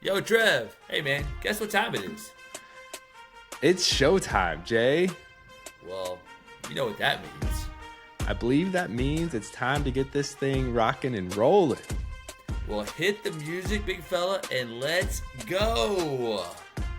Yo, Trev. Hey, man. Guess what time it is? It's showtime, Jay. Well, you know what that means. I believe that means it's time to get this thing rocking and rolling. Well, hit the music, big fella, and let's go.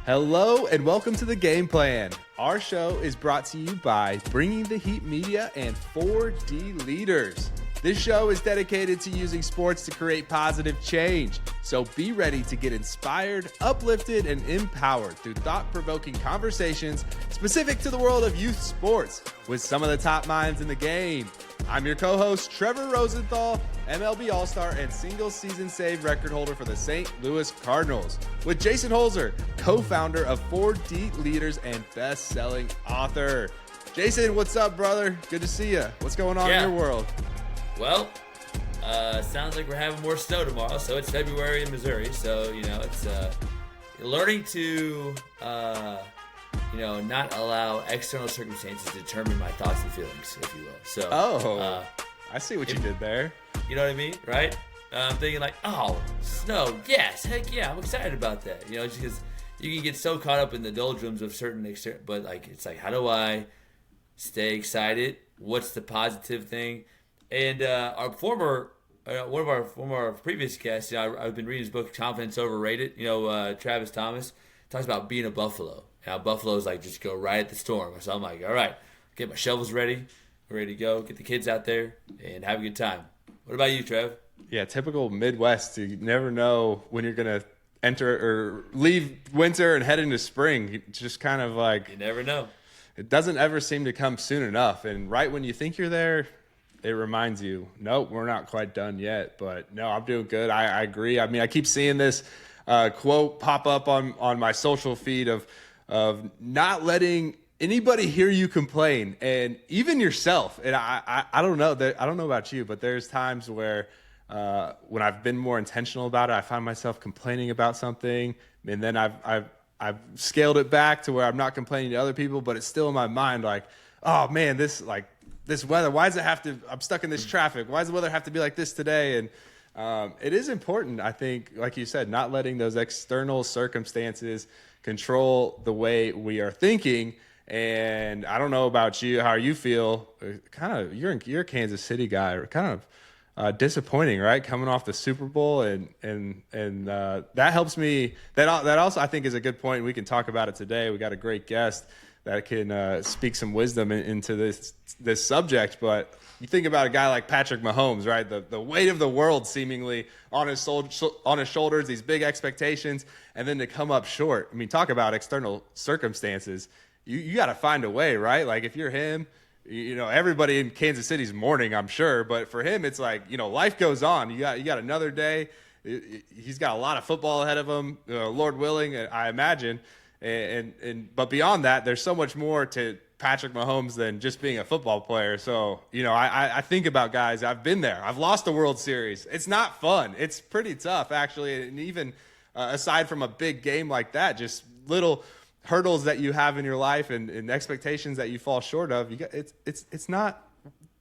Hello and welcome to The Game Plan. Our show is brought to you by Bringing the Heat Media and 4D Leaders. This show is dedicated to using sports to create positive change. So be ready to get inspired, uplifted, and empowered through thought-provoking conversations specific to the world of youth sports with some of the top minds in the game. I'm your co-host, Trevor Rosenthal, MLB All-Star and single-season save record holder for the St. Louis Cardinals, with Jason Holzer, co-founder of 4D Leaders and best-selling author. Jason, what's up, brother? Good to see you. What's going on in your world? Well, sounds like we're having more snow tomorrow, so it's February in Missouri, so, it's learning to, not allow external circumstances to determine my thoughts and feelings, if you will. So, I see what you did there. You know what I mean, right? I'm thinking like, oh, snow, yes, heck yeah, I'm excited about that. Just because you can get so caught up in the doldrums of certain but it's like, how do I stay excited? What's the positive thing? And one of our previous guests, I've been reading his book, Confidence Overrated. Travis Thomas talks about being a buffalo. How buffaloes just go right at the storm. So I'm like, all right, get my shovels ready, ready to go, get the kids out there, and have a good time. What about you, Trev? Yeah, typical Midwest. You never know when you're going to enter or leave winter and head into spring. It's just kind of like... You never know. It doesn't ever seem to come soon enough. And right when you think you're there, it reminds you, nope, we're not quite done yet. But no, I'm doing good. I agree. I mean, I keep seeing this quote pop up on my social feed of not letting anybody hear you complain, and even yourself. And I don't know that, I don't know about you, but there's times where when I've been more intentional about it, I find myself complaining about something, and then I've scaled it back to where I'm not complaining to other people, but it's still in my mind like, oh man, this weather, why does it have to, I'm stuck in this traffic, why does the weather have to be like this today? And it is important, I think, like you said, not letting those external circumstances control the way we are thinking. And I don't know about you, how you feel. Kind of, you're a Kansas City guy. Kind of disappointing, right? Coming off the Super Bowl, and that helps me. That also I think is a good point. We can talk about it today. We got a great guest that can speak some wisdom into this subject. But you think about a guy like Patrick Mahomes, right? The weight of the world seemingly on his shoulders, these big expectations, and then to come up short. I mean, talk about external circumstances. You got to find a way, right? Like if you're him, everybody in Kansas City's mourning, I'm sure, but for him, it's like, life goes on. You got another day. He's got a lot of football ahead of him, Lord willing, I imagine. But beyond that, there's so much more to Patrick Mahomes than just being a football player. So, I think about guys. I've been there. I've lost the World Series. It's not fun. It's pretty tough, actually. And even aside from a big game like that, just little hurdles that you have in your life and expectations that you fall short of, it's not,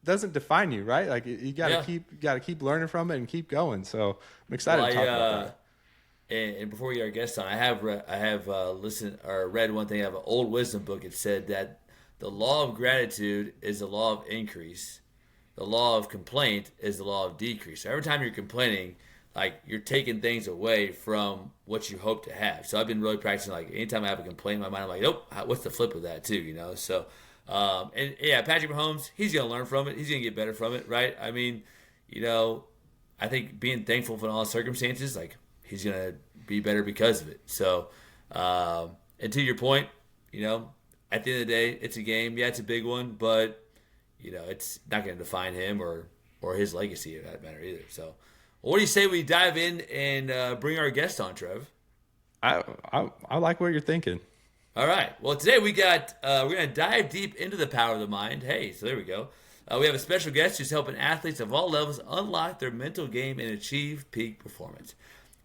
doesn't define you, right? Like you got to keep learning from it and keep going. So I'm excited to talk about that. And before we get our guest on, I have listened or read one thing. I have an old wisdom book. It said that the law of gratitude is the law of increase. The law of complaint is the law of decrease. So every time you're complaining, you're taking things away from what you hope to have. So I've been really practicing. Anytime I have a complaint in my mind, I'm like, nope. What's the flip of that too? So Patrick Mahomes, he's gonna learn from it. He's gonna get better from it, right? I mean, I think being thankful for all circumstances, he's going to be better because of it. So, and to your point, at the end of the day, it's a game. Yeah, it's a big one, but, it's not going to define him or his legacy for that matter either. So, what do you say we dive in and bring our guest on, Trev? I like what you're thinking. All right. Well, today we're going to dive deep into the power of the mind. Hey, so there we go. We have a special guest who's helping athletes of all levels unlock their mental game and achieve peak performance.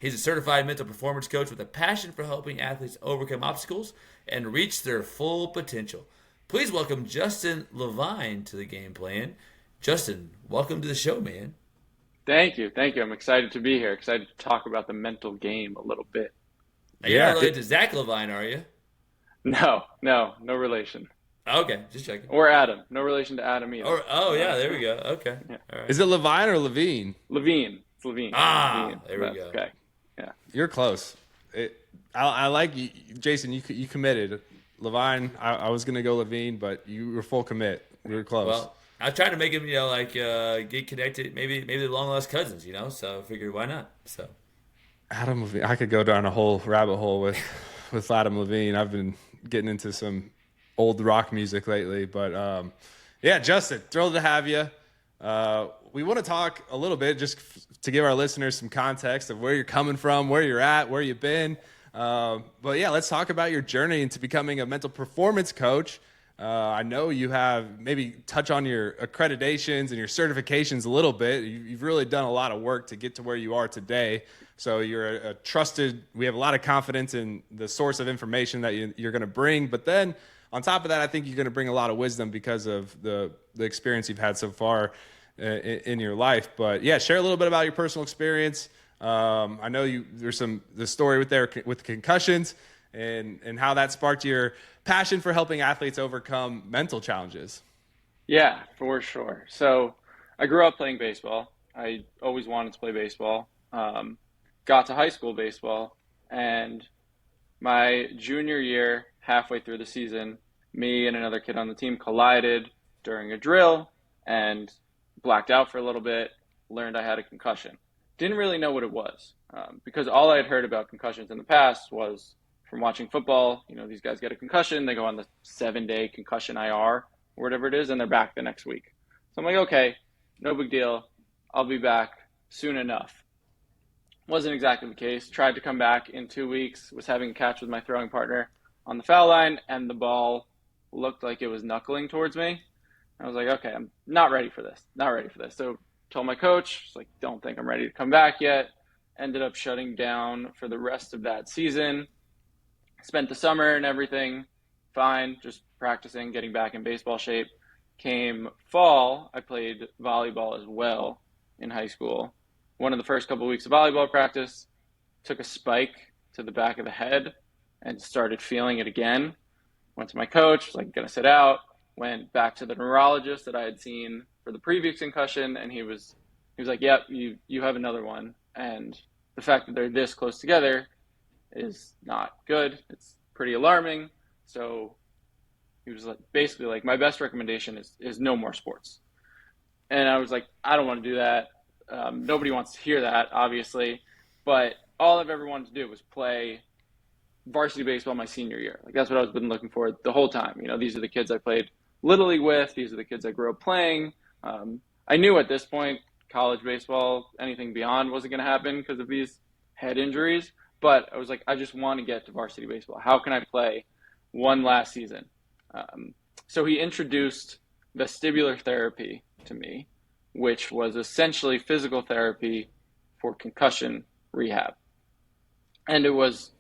He's a certified mental performance coach with a passion for helping athletes overcome obstacles and reach their full potential. Please welcome Justin Levine to The Game Plan. Justin, welcome to the show, man. Thank you. I'm excited to be here. Excited to talk about the mental game a little bit. You're not Yeah. related to Zach Levine, are you? No relation. Okay, just checking. Or Adam. No relation to Adam either. Or oh yeah, there we go. Okay, Yeah. all right. Is it Levine or Levine? Levine. It's Levine. Ah, Levine. there we That's go. okay. Yeah. You're close. I like you, Jason. You committed. Levine. I was gonna go Levine, but you were full commit. We were close. Well, I tried to make him, get connected. Maybe they're long lost cousins, So I figured why not? So Adam Levine. I could go down a whole rabbit hole with Adam Levine. I've been getting into some old rock music lately, but yeah, Justin, thrilled to have you. We want to talk a little bit just to give our listeners some context of where you're coming from, where you're at, where you've been. But yeah, let's talk about your journey into becoming a mental performance coach. I know you have maybe touch on your accreditations and your certifications a little bit. You've really done a lot of work to get to where you are today. So you're a trusted, we have a lot of confidence in the source of information that you're going to bring. But then on top of that, I think you're going to bring a lot of wisdom because of the experience you've had so far in your life. But yeah, share a little bit about your personal experience. I know there's the story with concussions and how that sparked your passion for helping athletes overcome mental challenges. Yeah, for sure. So I grew up playing baseball. I always wanted to play baseball. Got to high school baseball, and my junior year, halfway through the season, me and another kid on the team collided during a drill and blacked out for a little bit, learned I had a concussion. Didn't really know what it was because all I had heard about concussions in the past was from watching football. These guys get a concussion, they go on the 7-day concussion IR or whatever it is, and they're back the next week. So I'm like, okay, no big deal. I'll be back soon enough. Wasn't exactly the case. Tried to come back in 2 weeks, was having a catch with my throwing partner on the foul line, and the ball looked like it was knuckling towards me. I was like, okay, I'm not ready for this. So told my coach, like, don't think I'm ready to come back yet. Ended up shutting down for the rest of that season. Spent the summer and everything fine, just practicing, getting back in baseball shape. Came fall, I played volleyball as well in high school. One of the first couple of weeks of volleyball practice, took a spike to the back of the head and started feeling it again. Went to my coach, was like, gonna sit out. Went back to the neurologist that I had seen for the previous concussion, and he was like, yep, you have another one. And the fact that they're this close together is not good. It's pretty alarming. So he was like, basically like, my best recommendation is no more sports. And I was like, I don't want to do that. Nobody wants to hear that, obviously. But all I've ever wanted to do was play varsity baseball my senior year. Like, that's what I've been looking for the whole time. These are the kids I played Little League with. These are the kids I grew up playing. I knew at this point, college baseball, anything beyond wasn't going to happen because of these head injuries. But I was like, I just want to get to varsity baseball. How can I play one last season? So he introduced vestibular therapy to me, which was essentially physical therapy for concussion rehab. And it was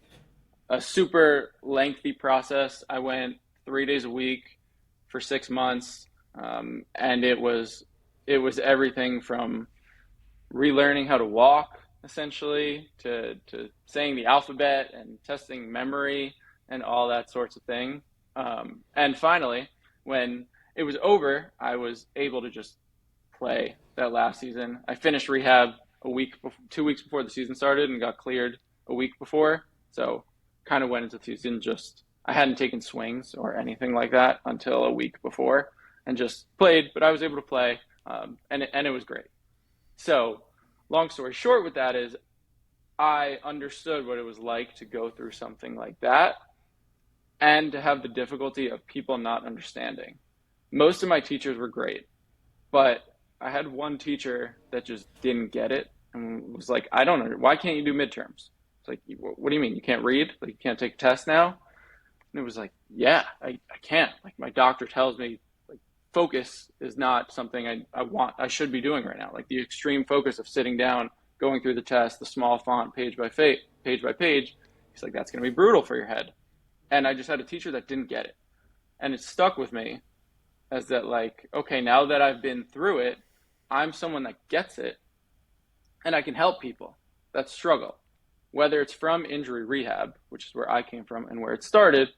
a super lengthy process. I went 3 days a week for 6 months. And it was everything from relearning how to walk, essentially, to saying the alphabet and testing memory and all that sorts of thing. And finally, when it was over, I was able to just play that last season. I finished rehab 2 weeks before the season started and got cleared a week before. So kind of went into the season I hadn't taken swings or anything like that until a week before and just played, but I was able to play and it was great. So long story short with that is I understood what it was like to go through something like that and to have the difficulty of people not understanding. Most of my teachers were great, but I had one teacher that just didn't get it and was like, I don't know, why can't you do midterms? It's like, what do you mean? You can't read? Like, you can't take a test now? And it was like, yeah, I can't. Like, my doctor tells me, like, focus is not something I should be doing right now. Like, the extreme focus of sitting down, going through the test, the small font, page by page. He's like, that's going to be brutal for your head. And I just had a teacher that didn't get it. And it stuck with me as that, like, okay, now that I've been through it, I'm someone that gets it and I can help people that struggle. whether it's from injury rehab, which is where I came from and where it started,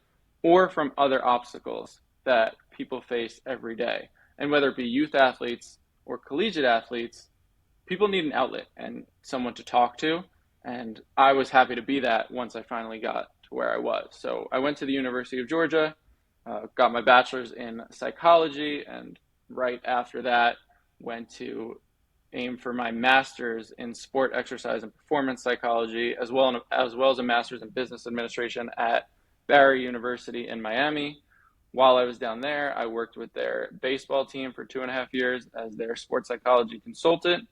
or from other obstacles that people face every day. And whether it be youth athletes or collegiate athletes, people need an outlet and someone to talk to. And I was happy to be that once I finally got to where I was. So I went to the University of Georgia, got my bachelor's in psychology, and right after that went to aim for my master's in sport, exercise, and performance psychology, as well as a master's in business administration at Barry University in Miami. While I was down there, I worked with their baseball team for 2.5 years as their sports psychology consultant.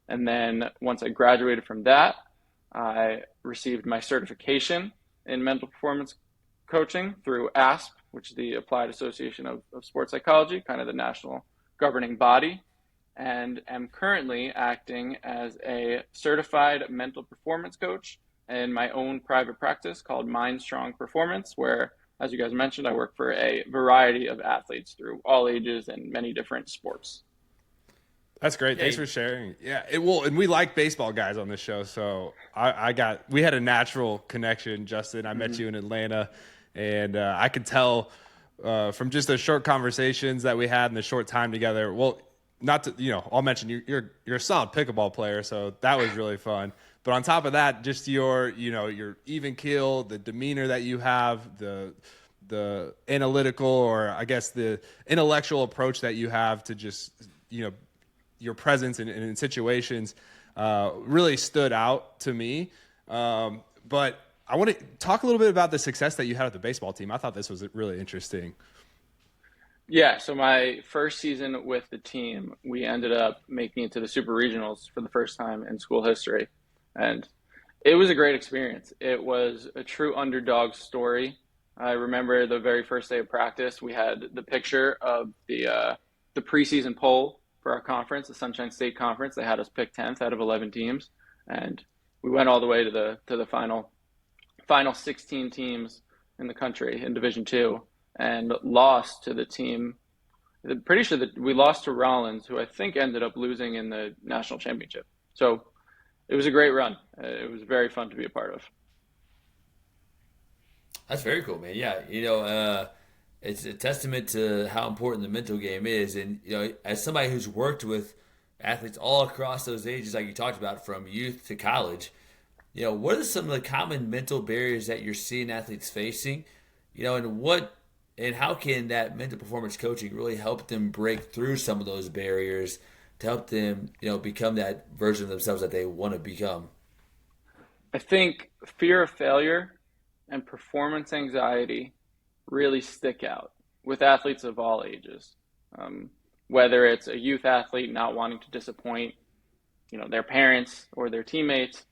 And then once I graduated from that, I received my certification in mental performance coaching through ASP, which is the Applied Association of Sports Psychology, kind of the national governing body, and am currently acting as a certified mental performance coach in my own private practice called Mind Strong Performance, where, as you guys mentioned, I work for a variety of athletes through all ages and many different sports. That's great. Thanks for sharing. Yeah, it will, and we like baseball guys on this show, so we had a natural connection, Justin. I met you in Atlanta, and I could tell from just the short conversations that we had in the short time together. Well, not to, I'll mention you're a solid pickleball player, so that was really fun. But on top of that, just your even keel, the demeanor that you have, the analytical, or I guess the intellectual approach that you have to just your presence in situations really stood out to me. But I want to talk a little bit about the success that you had with the baseball team. I thought this was really interesting. Yeah, so my first season with the team, we ended up making it to the Super Regionals for the first time in school history. And it was a great experience. It was a true underdog story. I remember the very first day of practice, we had the picture of the preseason poll for our conference, the Sunshine State Conference. They had us pick 10th out of 11 teams, and we went all the way to the final 16 teams in the country in Division II, and lost to the team. I'm pretty sure that we lost to Rollins, who I think ended up losing in the national championship. So it was a great run. It was very fun to be a part of. That's very cool, man. Yeah, it's a testament to how important the mental game is. And, as somebody who's worked with athletes all across those ages, like you talked about, from youth to college, what are some of the common mental barriers that you're seeing athletes facing? And how can that mental performance coaching really help them break through some of those barriers to help them, become that version of themselves that they want to become? I think fear of failure and performance anxiety really stick out with athletes of all ages. Whether it's a youth athlete not wanting to disappoint, their parents or their teammates,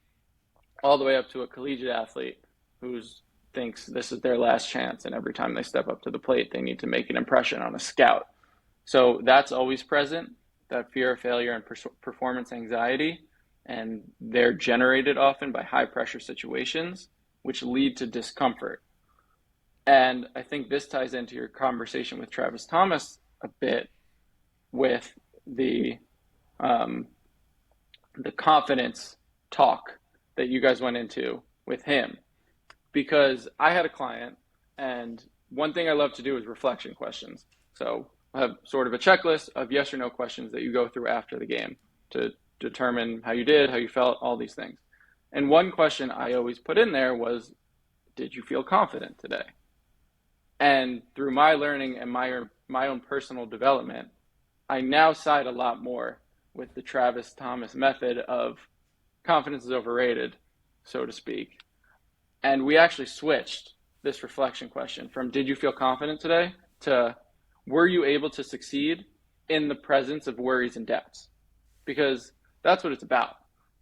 all the way up to a collegiate athlete who thinks this is their last chance, and every time they step up to the plate, they need to make an impression on a scout. So that's always present, that fear of failure and performance anxiety, and they're generated often by high pressure situations, which lead to discomfort. And I think this ties into your conversation with Travis Thomas a bit, with the confidence talk that you guys went into with him. Because I had a client, and one thing I love to do is reflection questions. So I have sort of a checklist of yes or no questions that you go through after the game to determine how you did, how you felt, all these things. And one question I always put in there was, did you feel confident today? And through my learning and my own personal development, I now side a lot more with the Travis Thomas method of confidence is overrated, so to speak. And we actually switched this reflection question from did you feel confident today to were you able to succeed in the presence of worries and doubts? Because that's what it's about.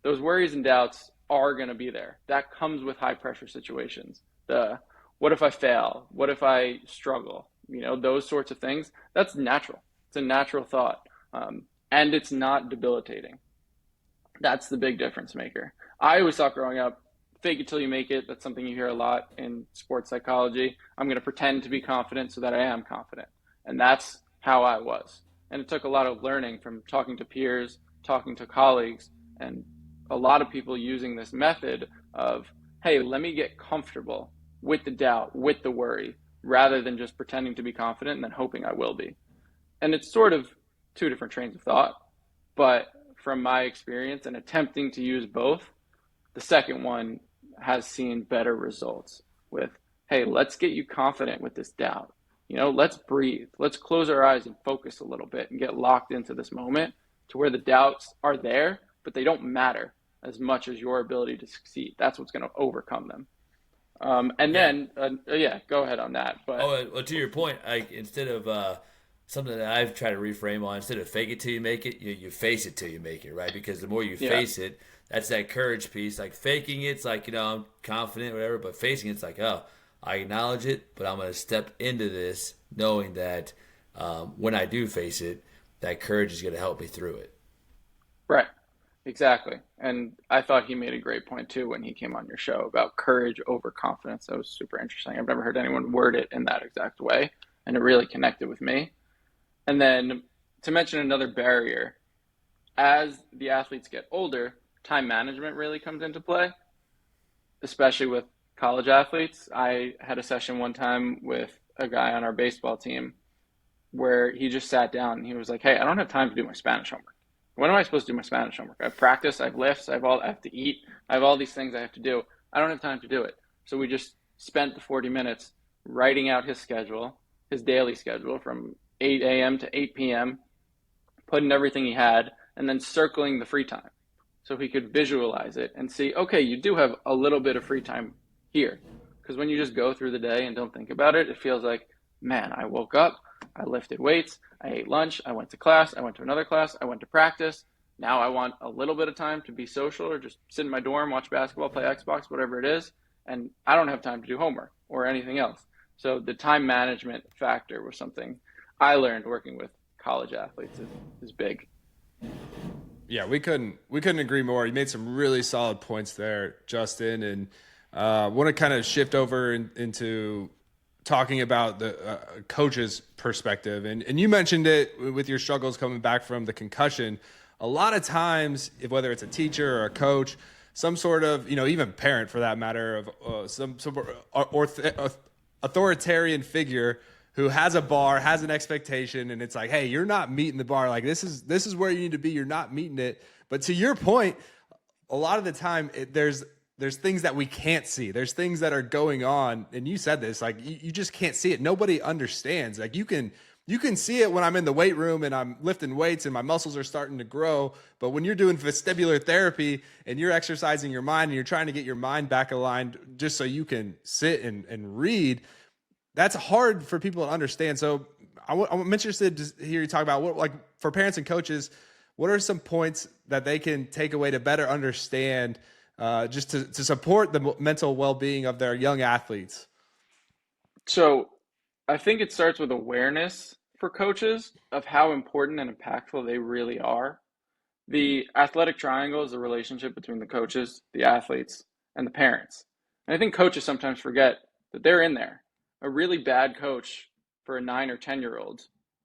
Those worries and doubts are going to be there. That comes with high pressure situations. What if I fail? What if I struggle? Those sorts of things. That's natural. It's a natural thought. And it's not debilitating. That's the big difference maker. I always thought growing up, fake it till you make it. That's something you hear a lot in sports psychology. I'm going to pretend to be confident so that I am confident. And that's how I was. And it took a lot of learning from talking to peers, talking to colleagues, and a lot of people using this method of, hey, let me get comfortable with the doubt, with the worry, rather than just pretending to be confident and then hoping I will be. And it's sort of two different trains of thought, but from my experience and attempting to use both, the second one has seen better results with, hey, let's get you confident with this doubt. Let's breathe. Let's close our eyes and focus a little bit and get locked into this moment to where the doubts are there, but they don't matter as much as your ability to succeed. That's what's going to overcome them. And Yeah. then, yeah, go ahead on that. But Oh, well, to your point, instead of something that I've tried to reframe on, instead of fake it till you make it, you face it till you make it, right? Because the more you yeah, face it, that's that courage piece. Like faking it's like, I'm confident, whatever, but facing it's like, oh, I acknowledge it, but I'm going to step into this knowing that when I do face it, that courage is going to help me through it. right. Exactly. And I thought he made a great point too when he came on your show about courage over confidence. That was super interesting. I've never heard anyone word it in that exact way, and it really connected with me. And then to mention another barrier, as the athletes get older, time management really comes into play, especially with college athletes. I had a session one time with a guy on our baseball team where he just sat down and he was like, "Hey, I don't have time to do my Spanish homework. When am I supposed to do my Spanish homework? I have practice, I have lifts, I have to eat, I have all these things I have to do. I don't have time to do it." So we just spent the 40 minutes writing out his schedule, his daily schedule from 8 a.m. to 8 p.m., putting everything he had, and then circling the free time so he could visualize it and see, okay, you do have a little bit of free time here. Because when you just go through the day and don't think about it, it feels like, man, I woke up, I lifted weights, I ate lunch, I went to class, I went to another class, I went to practice. Now I want a little bit of time to be social or just sit in my dorm, watch basketball, play Xbox, whatever it is. And I don't have time to do homework or anything else. So the time management factor was something I learned working with college athletes is big. Yeah, we couldn't agree more. You made some really solid points there, Justin, and want to kind of shift over into talking about the coach's perspective. And you mentioned it with your struggles coming back from the concussion. A lot of times, whether it's a teacher or a coach, some sort of, even parent for that matter, of some authoritarian figure who has a bar, has an expectation, and it's like, hey, you're not meeting the bar. Like this is where you need to be. You're not meeting it. But to your point, a lot of the time there's things that we can't see. There's things that are going on, and you said this, like you just can't see it. Nobody understands. Like you can see it when I'm in the weight room and I'm lifting weights and my muscles are starting to grow. But when you're doing vestibular therapy and you're exercising your mind and you're trying to get your mind back aligned just so you can sit and read, that's hard for people to understand. So I'm interested to hear you talk about what, like for parents and coaches, what are some points that they can take away to better understand, just to support the mental well-being of their young athletes? So I think it starts with awareness for coaches of how important and impactful they really are. The athletic triangle is the relationship between the coaches, the athletes, and the parents. And I think coaches sometimes forget that they're in there. A really bad coach for a 9 or 10-year-old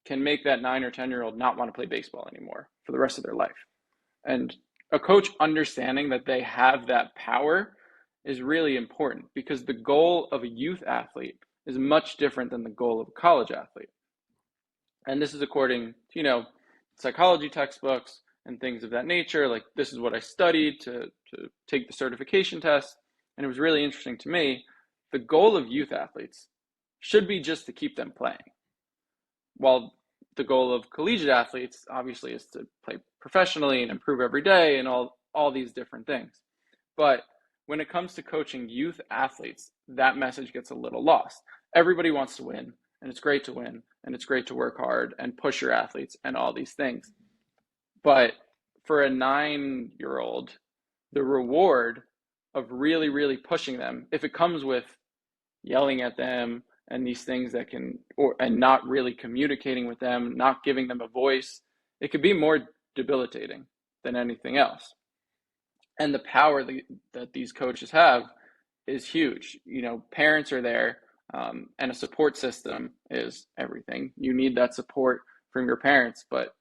can make that 9 or 10-year-old not want to play baseball anymore for the rest of their life. And a coach understanding that they have that power is really important because the goal of a youth athlete is much different than the goal of a college athlete. And this is according to, psychology textbooks and things of that nature. Like this is what I studied to take the certification test. And it was really interesting to me. The goal of youth athletes should be just to keep them playing. While the goal of collegiate athletes obviously is to play professionally and improve every day and all these different things. But when it comes to coaching youth athletes, that message gets a little lost. Everybody wants to win, and it's great to win, and it's great to work hard and push your athletes and all these things. But for a 9-year-old, the reward of really, really pushing them, if it comes with yelling at them and these things that and not really communicating with them, not giving them a voice, it could be more debilitating than anything else. And the power that these coaches have is huge. Parents are there, and a support system is everything. You need that support from your parents, but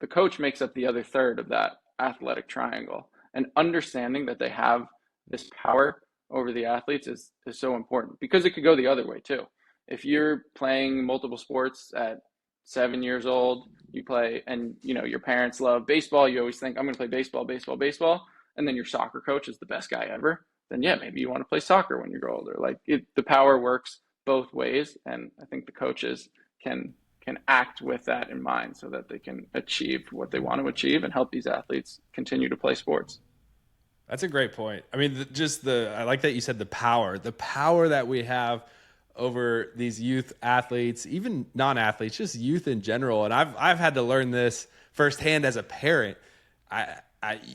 the coach makes up the other third of that athletic triangle. and understanding that they have this power over the athletes is so important, because it could go the other way too. If you're playing multiple sports at 7 years old, you play, and your parents love baseball, you always think, I'm going to play baseball, baseball, baseball, and then your soccer coach is the best guy ever, then yeah, maybe you want to play soccer when you grow older. Like the power works both ways, and I think the coaches can act with that in mind so that they can achieve what they want to achieve and help these athletes continue to play sports. That's a great point. I mean, I like that you said the power that we have over these youth athletes, even non-athletes, just youth in general. And I've had to learn this firsthand as a parent.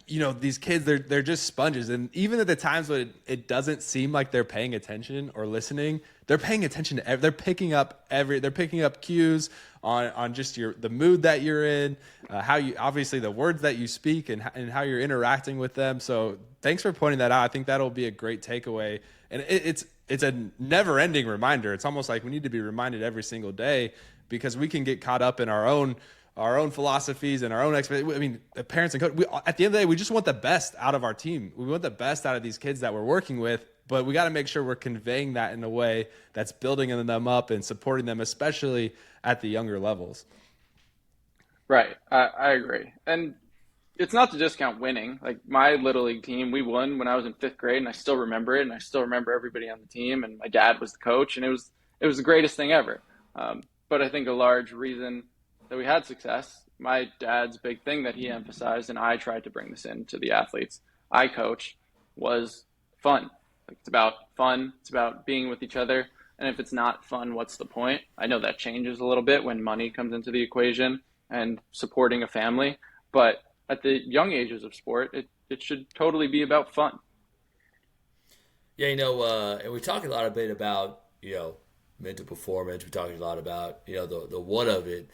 These kids, they're just sponges. And even at the times when it doesn't seem like they're paying attention or listening, they're paying attention to they're picking up cues on just the mood that you're in, how you, obviously the words that you speak and how you're interacting with them. So thanks for pointing that out. I think that'll be a great takeaway. And it's a never ending reminder. It's almost like we need to be reminded every single day, because we can get caught up in our own philosophies and our own expectations. I mean, parents and coaches, at the end of the day, we just want the best out of our team. We want the best out of these kids that we're working with, but we got to make sure we're conveying that in a way that's building them up and supporting them, especially at the younger levels. Right. I agree. And it's not to discount winning. Like my Little League team, we won when I was in 5th grade, and I still remember it. And I still remember everybody on the team, and my dad was the coach, and it was the greatest thing ever. But I think a large reason that we had success, my dad's big thing that he emphasized, and I tried to bring this into the athletes I coached, was fun. Like, it's about fun. It's about being with each other. And if it's not fun, what's the point? I know that changes a little bit when money comes into the equation and supporting a family. But at the young ages of sport, it should totally be about fun. Yeah, and we talk a lot about, mental performance. We talk a lot about, the what of it.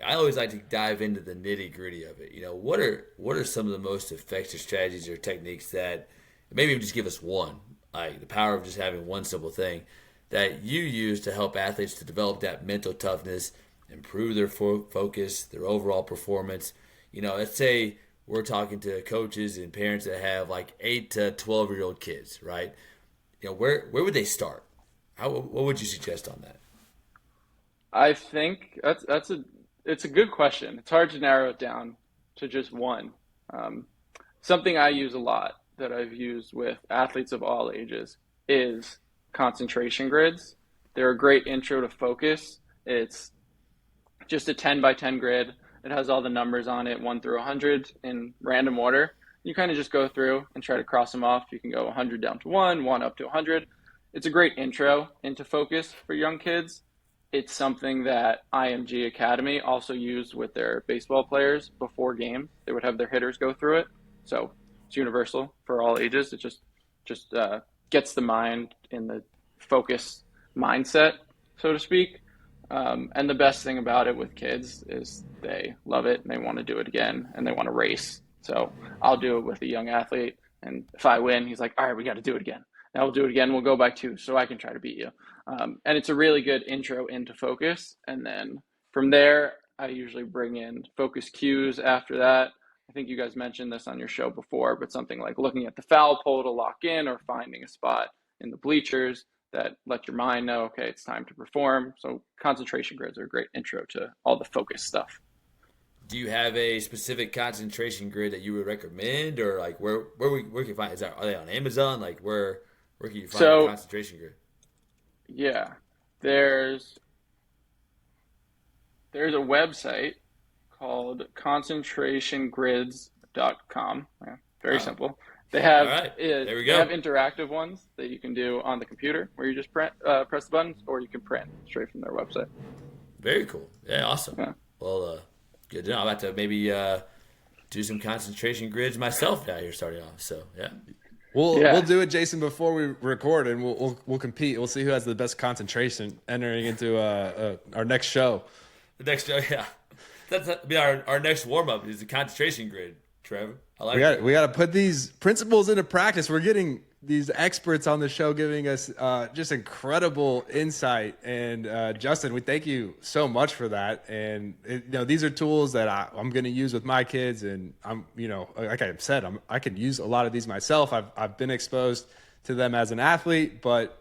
I always like to dive into the nitty gritty of it. What are some of the most effective strategies or techniques that, maybe just give us one, like the power of just having one simple thing that you use to help athletes to develop that mental toughness, improve their focus, their overall performance. Let's say we're talking to coaches and parents that have like 8 to 12-year-old kids, right? Where would they start? What would you suggest on that? I think it's a good question. It's hard to narrow it down to just one. Something I use a lot that I've used with athletes of all ages is concentration grids. They're a great intro to focus. It's just a 10 by 10 grid. It has all the numbers on it, 1 through 100 in random order. You kind of just go through and try to cross them off. You can go 100 down to 1 up to 100. It's a great intro into focus for young kids. It's something that IMG Academy also used with their baseball players before game. They would have their hitters go through it. So it's universal for all ages. It just gets the mind in the focus mindset, so to speak. And the best thing about it with kids is they love it and they want to do it again and they want to race. So I'll do it with a young athlete, and if I win, he's like, all right, we got to do it again. Now we'll do it again. We'll go by 2 so I can try to beat you. And it's a really good intro into focus. And then from there, I usually bring in focus cues after that. I think you guys mentioned this on your show before, but something like looking at the foul pole to lock in, or finding a spot in the bleachers that let your mind know, okay, it's time to perform. So concentration grids are a great intro to all the focus stuff. Do you have a specific concentration grid that you would recommend, or like where can you find? Are they on Amazon? Like where can you find a concentration grid? Yeah, there's a website called concentrationgrids.com. Yeah, very simple. They have There we go. They have interactive ones that you can do on the computer, where you just press the buttons, or you can print straight from their website. Very cool. Yeah, awesome. Yeah. Well, good to know. I'm about to maybe do some concentration grids myself now here starting off. So yeah. We'll do it, Jason, before we record, and we'll compete. We'll see who has the best concentration entering into our next show. The next show, yeah. That'll be our next warm up is the concentration grid. Trevor. I like that. We got to put these principles into practice. We're getting these experts on the show giving us just incredible insight. And Justin, we thank you so much for that. And these are tools that I'm going to use with my kids. And I'm, like I said, I can use a lot of these myself. I've been exposed to them as an athlete, but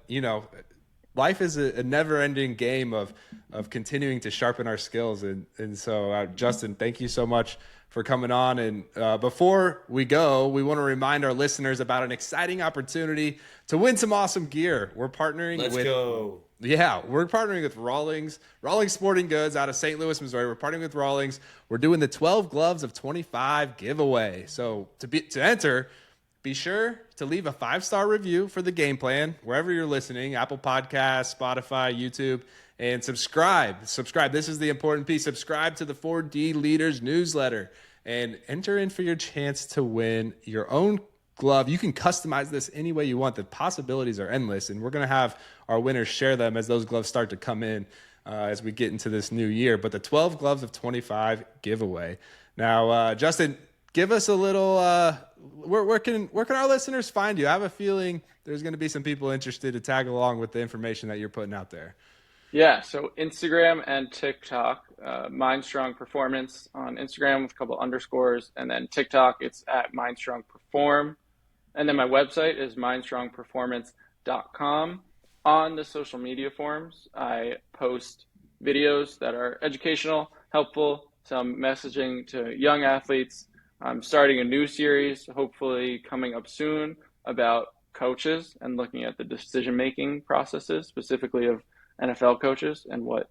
life is a never-ending game of continuing to sharpen our skills. And so, Justin, thank you so much for coming on. And before we go, we want to remind our listeners about an exciting opportunity to win some awesome gear. We're partnering we're partnering with Rawlings Sporting Goods out of St. Louis, Missouri. We're partnering with Rawlings. We're doing the 12 Gloves of 25 giveaway. So to enter, be sure to leave a 5-star review for the game plan, wherever you're listening, Apple Podcasts, Spotify, YouTube, and subscribe. This is the important piece. Subscribe to the 4D Leaders newsletter and enter in for your chance to win your own glove. You can customize this any way you want. The possibilities are endless, and we're going to have our winners share them as those gloves start to come in as we get into this new year. But the 12 Gloves of 25 giveaway. Now, Justin, give us a little where can our listeners find you? I have a feeling there's going to be some people interested to tag along with the information that you're putting out there. Yeah, so Instagram and TikTok, Mindstrong Performance on Instagram with a couple underscores, and then TikTok, it's at Mindstrong Perform. And then my website is mindstrongperformance.com. On the social media forums, I post videos that are educational, helpful, some messaging to young athletes. I'm starting a new series, hopefully coming up soon, about coaches and looking at the decision-making processes, specifically of NFL coaches and what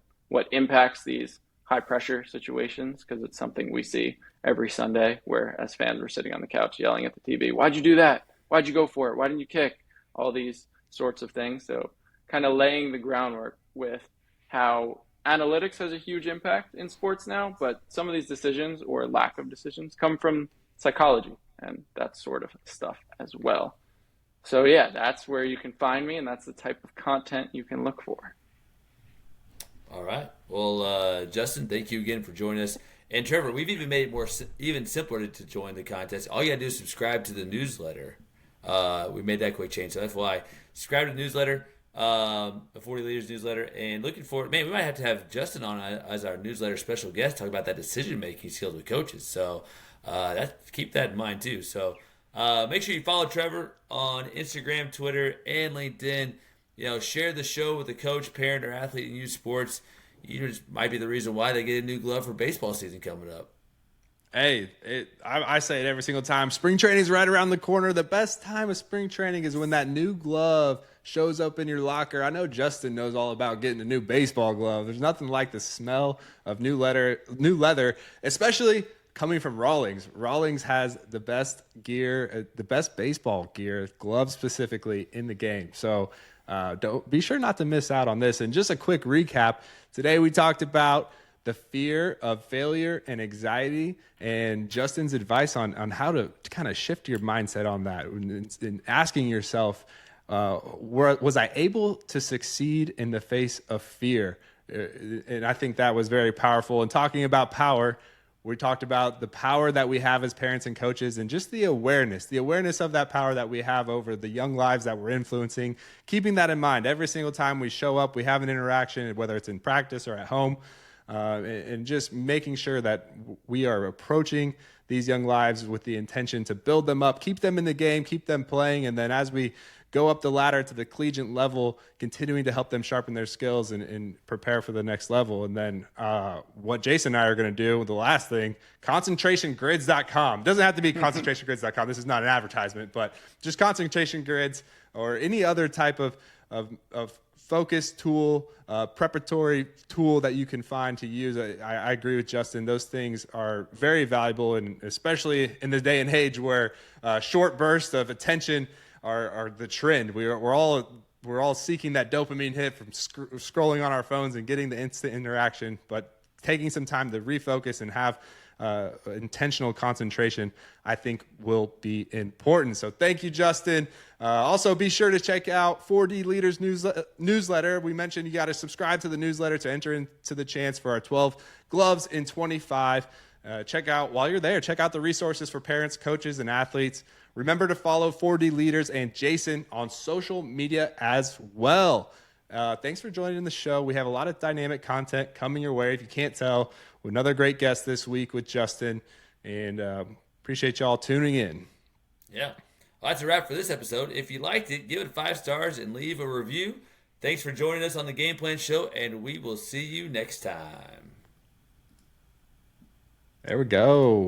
impacts these high-pressure situations, because it's something we see every Sunday where, as fans, we're sitting on the couch yelling at the TV, why'd you do that? Why'd you go for it? Why didn't you kick? All these sorts of things. So kind of laying the groundwork with how analytics has a huge impact in sports now, but some of these decisions or lack of decisions come from psychology and that sort of stuff as well. So yeah, that's where you can find me, and that's the type of content you can look for. All right. Well, Justin, thank you again for joining us. And Trevor, we've even made it even simpler to join the contest. All you got to do is subscribe to the newsletter. We made that quick change. So that's why subscribe to the newsletter, the 40 Leaders newsletter, and looking forward. Man, we might have to have Justin on as our newsletter special guest, talk about that decision-making skills with coaches. So keep that in mind too. So make sure you follow Trevor on Instagram, Twitter, and LinkedIn. Share the show with a coach, parent, or athlete in youth sports. You just might be the reason why they get a new glove for baseball season coming up. Hey, I say it every single time. Spring training is right around the corner. The best time of spring training is when that new glove shows up in your locker. I know Justin knows all about getting a new baseball glove. There's nothing like the smell of new leather, especially coming from Rawlings. Rawlings has the best gear, the best baseball gear, gloves specifically, in the game. So don't be sure not to miss out on this. And just a quick recap. Today we talked about the fear of failure and anxiety, and Justin's advice on how to kind of shift your mindset on that, and asking yourself, was I able to succeed in the face of fear? And I think that was very powerful. And talking about power, we talked about the power that we have as parents and coaches, and just the awareness of that power that we have over the young lives that we're influencing, keeping that in mind every single time we show up, we have an interaction, whether it's in practice or at home, and just making sure that we are approaching these young lives with the intention to build them up, keep them in the game, keep them playing, and then as we go up the ladder to the collegiate level, continuing to help them sharpen their skills and prepare for the next level. And then what Jason and I are going to do, the last thing, concentrationgrids.com. Doesn't have to be concentrationgrids.com. This is not an advertisement, but just concentration grids or any other type of focus tool, preparatory tool that you can find to use. I agree with Justin. Those things are very valuable, and especially in the day and age where short bursts of attention are the trend. We're all seeking that dopamine hit from scrolling on our phones and getting the instant interaction, but taking some time to refocus and have intentional concentration, I think, will be important. So thank you, Justin. Also, be sure to check out 4D Leaders newsletter. We mentioned you got to subscribe to the newsletter to enter into the chance for our 12 gloves in 25 While you're there, check out the resources for parents, coaches, and athletes. Remember to follow 4D Leaders and Jason on social media as well. Thanks for joining the show. We have a lot of dynamic content coming your way. If you can't tell, with another great guest this week with Justin, and appreciate y'all tuning in. Yeah. Well, that's a wrap for this episode. If you liked it, give it 5 stars and leave a review. Thanks for joining us on the Game Plan Show, and we will see you next time. There we go.